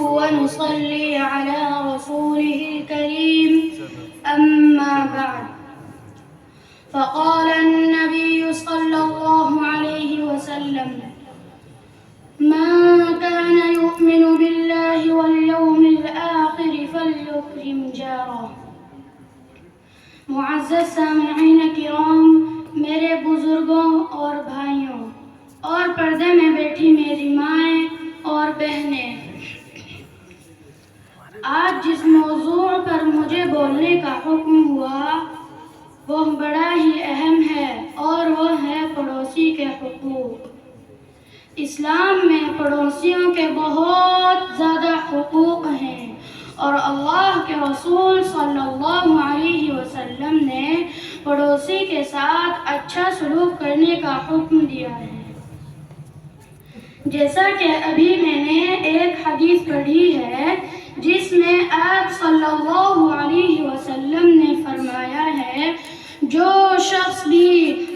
ونصلي على رسوله الكريم أما بعد فقال النبي صلى الله عليه وسلم من كان يؤمن بالله واليوم الآخر فليكرم جاره. معزز سامعین کرام، میرے بزرگوں اور بھائیوں اور پردے میں بیٹھی میری مائیں اور بہنیں، آج جس موضوع پر مجھے بولنے کا حکم ہوا وہ بڑا ہی اہم ہے اور وہ ہے پڑوسی کے حقوق۔ اسلام میں پڑوسیوں کے بہت زیادہ حقوق ہیں اور اللہ کے رسول صلی اللہ علیہ وسلم نے پڑوسی کے ساتھ اچھا سلوک کرنے کا حکم دیا ہے۔ جیسا کہ ابھی میں نے ایک حدیث پڑھی ہے جس میں آپ صلی اللہ علیہ وسلم نے فرمایا ہے، جو شخص بھی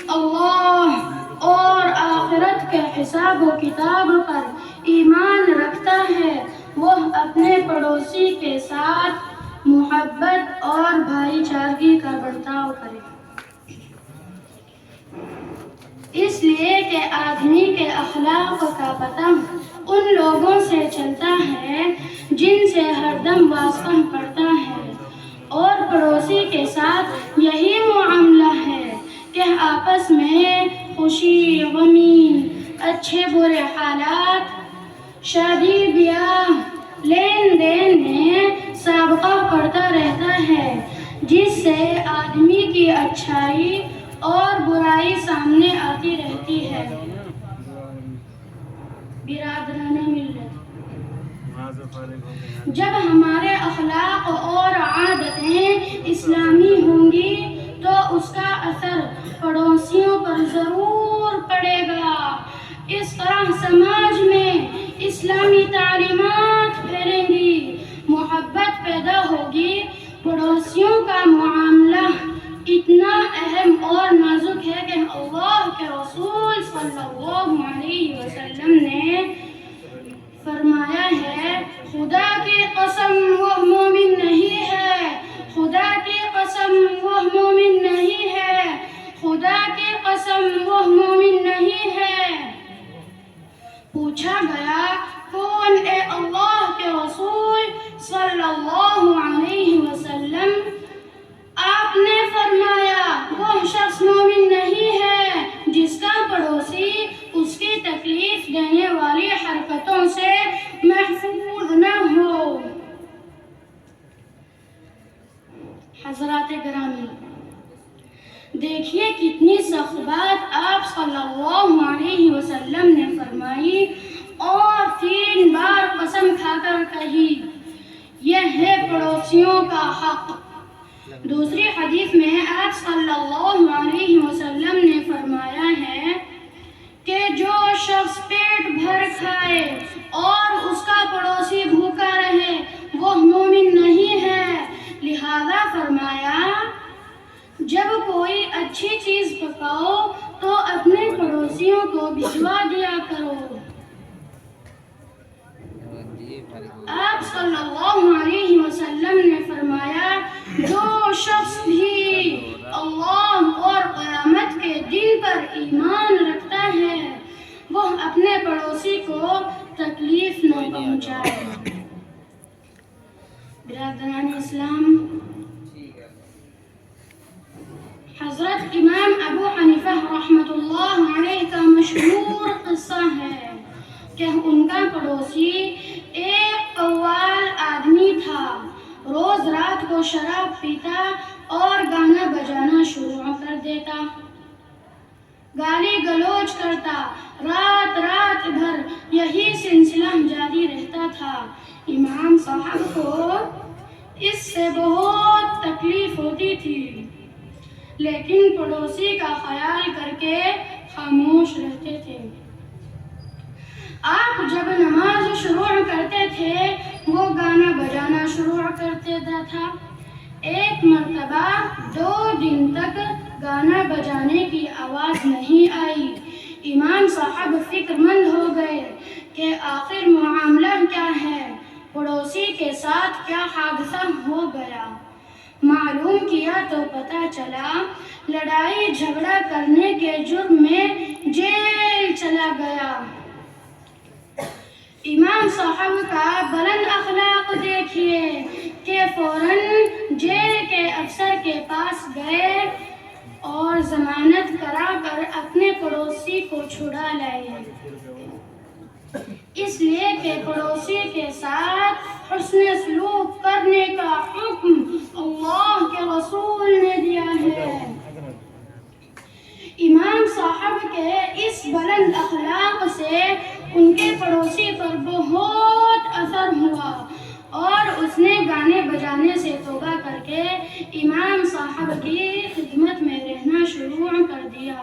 اللہ اور آخرت کے حساب و کتاب پر ایمان رکھتا ہے وہ اپنے پڑوسی کے ساتھ محبت اور بھائی چارگی کا برتاؤ کرے، اس لیے کہ آدمی کے اخلاق کا پتہ ان لوگوں سے چلتا ہے جن سے ہر دم واسطہ پڑتا ہے، اور پڑوسی کے ساتھ یہی معاملہ ہے کہ آپس میں خوشی غمی، اچھے برے حالات، شادی بیاہ، لین دین میں سابقہ پڑتا رہتا ہے، جس سے آدمی کی اچھائی اور برائی سامنے آتی رہتی ہے۔ برادران ملت، جب ہمارے اخلاق اور عادتیں اسلامی ہوں گی تو اس کا اثر پڑوسیوں پر ضرور پڑے گا۔ اس طرح سماج میں اسلامی تعلیمات پھیلیں گی، محبت پیدا ہوگی۔ پڑوسیوں کا معاملہ اتنا اہم اور نازک ہے کہ اللہ کے رسول صلی اللہ علیہ وسلم نے فرمایا ہے، خدا کی قسم وہ مومن نہیں ہے، خدا کی قسم وہ مومن نہیں ہے، خدا کی قسم وہ مومن نہیں ہے۔ پوچھا گیا، کون اے اللہ کے رسول صلی اللہ علیہ وسلم؟ آپ نے فرمایا، وہ شخص مومن نہیں ہے جس کا پڑوسی اس کی تکلیف دینے والی حرکتوں سے محفوظ نہ ہو۔ حضرات گرامی، دیکھیے کتنی سخت بات آپ صلی اللہ علیہ وسلم نے فرمائی اور 3 بار قسم کھا کر کہی، یہ ہے پڑوسیوں کا حق۔ دوسری حدیث میں آپ صلی اللہ علیہ وسلم نے فرمایا ہے کہ جو شخص پیٹ بھر کھائے اور اس کا پڑوسی بھوکا رہے وہ مومن نہیں ہے۔ لہذا فرمایا، جب کوئی اچھی چیز پکاؤ تو اپنے پڑوسیوں کو بھجوا دیا کرو۔ آپ صلی اللہ علیہ وسلم نے فرمایا، جو شخص بھی اللہ اور قیامت کے دن پر ایمان رکھتا ہے وہ اپنے پڑوسی کو تکلیف نہ پہنچائے۔ برادران اسلام، حضرت امام ابو حنیفہ رحمۃ اللہ علیہ کا مشہور قصہ ہے کہ ان کا پڑوسی ایک قوال آدمی تھا، روز رات کو شراب پیتا اور گانا بجانا شروع کر دیتا، گالی گلوچ کرتا، رات رات بھر یہی سلسلہ جاری رہتا تھا۔ امام صاحب کو اس سے بہت تکلیف ہوتی تھی، لیکن پڑوسی کا خیال کر کے خاموش رہتے تھے۔ آپ جب نماز شروع کرتے تھے وہ گانا بجانا شروع کرتے تھا۔ ایک مرتبہ 2 دن تک گانا بجانے کی آواز نہیں آئی۔ امام صاحب فکر مند ہو گئے کہ آخر معاملہ کیا ہے۔ ساتھ کیا حادثہ ہو گیا۔ معلوم کیا تو پتہ چلا لڑائی جھگڑا کرنے کے جرم میں جیل چلا گیا۔ امام صاحب کا بلند اخلاق دیکھیے کہ فوراً جیل کے افسر کے پاس گئے اور ضمانت کرا کر اپنے پڑوسی کو چھڑا لائے، اس لیے کہ پڑوسی کے ساتھ حسن سلوک کرنے کا حکم اللہ کے رسول نے دیا ہے۔ امام صاحب کے اس بلند اخلاق سے ان کے پڑوسی پر بہت اثر ہوا اور اس نے گانے بجانے سے توبہ کر کے امام صاحب کی خدمت میں رہنا شروع کر دیا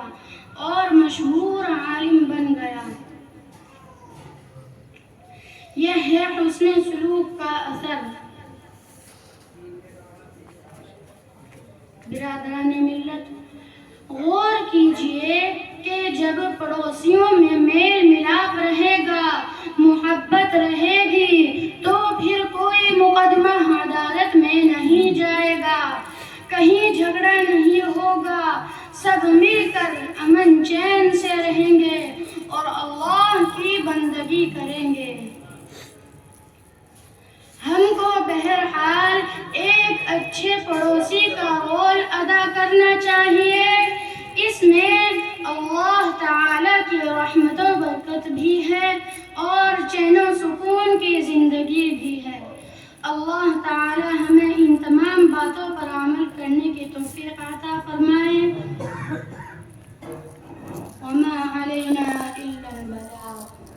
اور مشہور عالم بن گیا۔ یہ ہے حسن سلوک کا اثر۔ برادران ملت، غور کیجئے کہ جب پڑوسیوں میں میل ملاپ رہے گا، محبت رہے گی، تو پھر کوئی مقدمہ عدالت میں نہیں جائے گا، کہیں جھگڑا نہیں ہوگا، سب مل کر امن چین سے رہیں گے اور اللہ کی بندگی کریں گے۔ ہم کو بہرحال ایک اچھے پڑوسی کا رول ادا کرنا چاہیے۔ اس میں اللہ تعالیٰ کی رحمت و برکت بھی ہے اور چین و سکون کی زندگی بھی ہے۔ اللہ تعالیٰ ہمیں ان تمام باتوں پر عمل کرنے کی توفیق عطا فرمائے۔